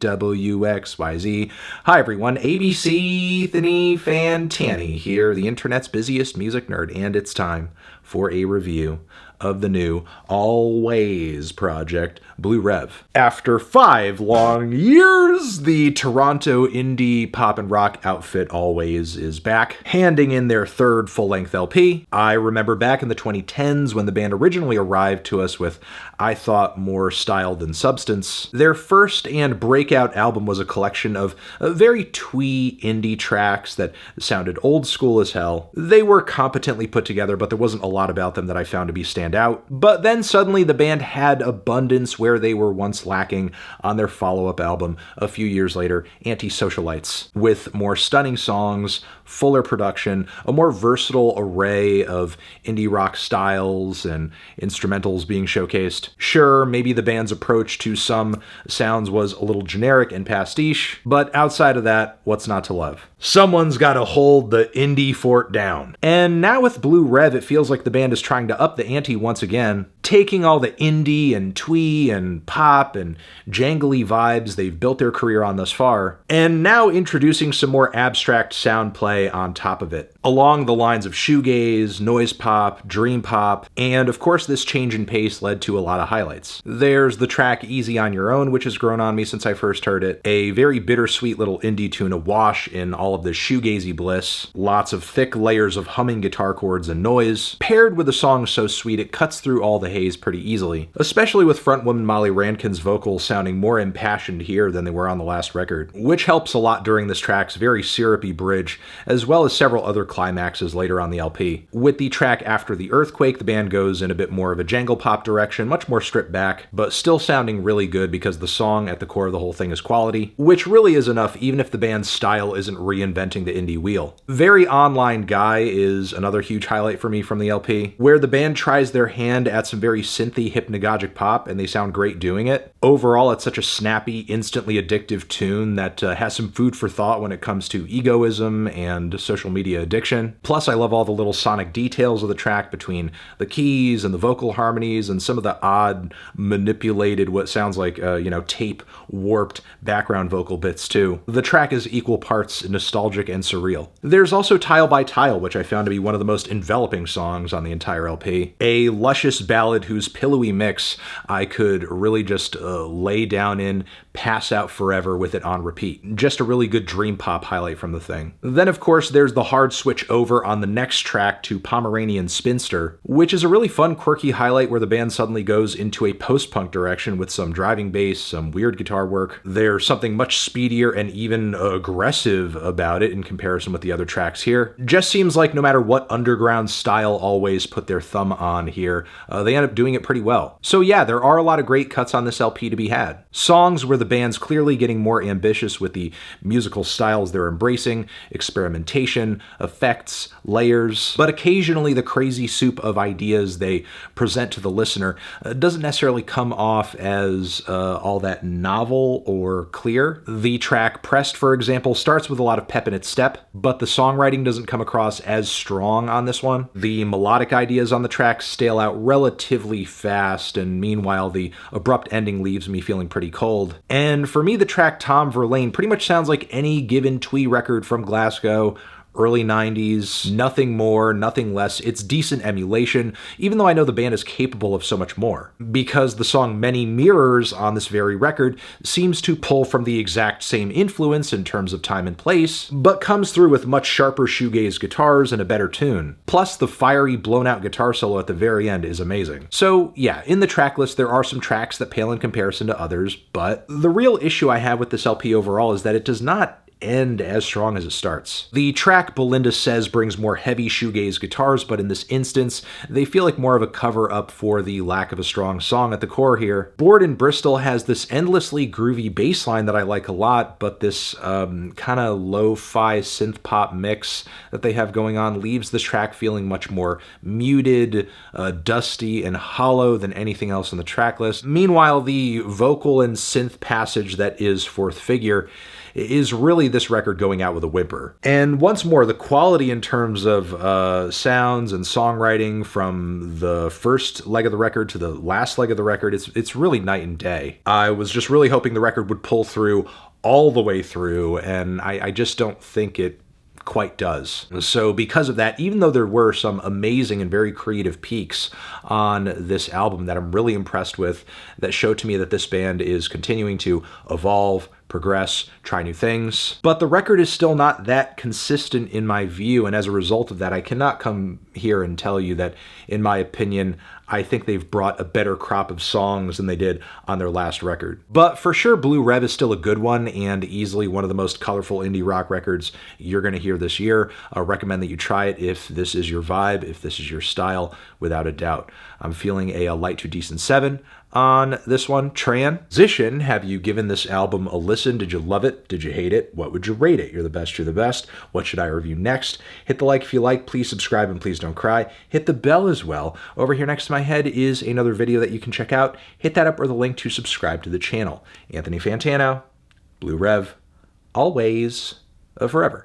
WXYZ. Hi everyone, ABC Thany Fantani here, the internet's busiest music nerd, and it's time for a review of the new Alvvays project, Blue Rev. After 5 long years, the Toronto indie pop and rock outfit Alvvays is back, handing in their 3rd full-length LP. I remember back in the 2010s when the band originally arrived to us with, I thought, more style than substance. Their first and breakout album was a collection of very twee indie tracks that sounded old school as hell. They were competently put together, but there wasn't a lot about them that I found to be stand out. But then suddenly the band had abundance where they were once lacking on their follow-up album a few years later, Anti-Socialites, with more stunning songs, fuller production, a more versatile array of indie rock styles and instrumentals being showcased. Sure, maybe the band's approach to some sounds was a little generic and pastiche, but outside of that, what's not to love? Someone's gotta hold the indie fort down. And now with Blue Rev, it feels like the band is trying to up the ante once again, taking all the indie and twee and pop and jangly vibes they've built their career on thus far, and now introducing some more abstract sound play on top of it, along the lines of shoegaze, noise pop, dream pop, and of course this change in pace led to a lot of highlights. There's the track Easy on Your Own, which has grown on me since I first heard it, a very bittersweet little indie tune awash in all of this shoegazy bliss, lots of thick layers of humming guitar chords and noise, paired with a song so sweet it cuts through all the haze pretty easily, especially with frontwoman Molly Rankin's vocals sounding more impassioned here than they were on the last record, which helps a lot during this track's very syrupy bridge, as well as several other climaxes later on the LP. With the track After the Earthquake, the band goes in a bit more of a jangle pop direction, much more stripped back, but still sounding really good because the song at the core of the whole thing is quality, which really is enough even if the band's style isn't reinventing the indie wheel. Very Online Guy is another huge highlight for me from the LP, where the band tries their hand at some very synthy hypnagogic pop, and they sound great doing it. Overall, it's such a snappy, instantly addictive tune that has some food for thought when it comes to egoism and social media addiction. Plus, I love all the little sonic details of the track between the keys and the vocal harmonies and some of the odd, manipulated, what sounds like, tape warped background vocal bits too. The track is equal parts nostalgic and surreal. There's also Tile by Tile, which I found to be one of the most enveloping songs on the entire LP. A luscious ballad whose pillowy mix I could really just lay down in, pass out forever with it on repeat. Just a really good dream pop highlight from the thing. Then of course there's the hard switch over on the next track to Pomeranian Spinster, which is a really fun quirky highlight where the band suddenly goes into a post-punk direction with some driving bass, some weird guitar work. There's something much speedier and even aggressive about it in comparison with the other tracks here. Just seems like no matter what underground style Alvvays put their thumb on here, they end up doing it pretty well. So yeah, there are a lot of great cuts on this LP to be had. Songs where the band's clearly getting more ambitious with the musical styles they're embracing, experimentation, effects, layers, but occasionally the crazy soup of ideas they present to the listener doesn't necessarily come off as all that novel or clear. The track Pressed, for example, starts with a lot of pep in its step, but the songwriting doesn't come across as strong on this one. The melodic ideas on the track stale out relatively fast, and meanwhile the abrupt ending leaves me feeling pretty cold. And for me, the track Tom Verlaine pretty much sounds like any given twee record from Glasgow, early 90s, nothing more, nothing less. It's decent emulation, even though I know the band is capable of so much more. Because the song Many Mirrors on this very record seems to pull from the exact same influence in terms of time and place, but comes through with much sharper shoegaze guitars and a better tune. Plus, the fiery, blown-out guitar solo at the very end is amazing. So yeah, in the track list there are some tracks that pale in comparison to others, but the real issue I have with this LP overall is that it does not end as strong as it starts. The track Belinda Says brings more heavy shoegaze guitars, but in this instance, they feel like more of a cover-up for the lack of a strong song at the core here. Bored in Bristol has this endlessly groovy bass line that I like a lot, but this kind of lo-fi synth pop mix that they have going on leaves this track feeling much more muted, dusty, and hollow than anything else on the track list. Meanwhile, the vocal and synth passage that is Fourth Figure is really this record going out with a whimper. And once more, the quality in terms of sounds and songwriting from the first leg of the record to the last leg of the record, it's really night and day. I was just really hoping the record would pull through all the way through, and I just don't think it quite does. So because of that, even though there were some amazing and very creative peaks on this album that I'm really impressed with, that showed to me that this band is continuing to evolve, progress, try new things. But the record is still not that consistent in my view, and as a result of that, I cannot come here and tell you that, in my opinion, I think they've brought a better crop of songs than they did on their last record. But for sure, Blue Rev is still a good one, and easily one of the most colorful indie rock records you're going to hear this year. I recommend that you try it if this is your vibe, if this is your style, without a doubt. I'm feeling a light to decent 7 on this one. Transition, have you given this album a listen? Did you love it? Did you hate it? What would you rate it? You're the best, you're the best. What should I review next? Hit the like if you like, please subscribe, and please don't cry. Hit the bell as well. Over here next to my head is another video that you can check out. Hit that up or the link to subscribe to the channel. Anthony Fantano, Blue Rev, always, forever.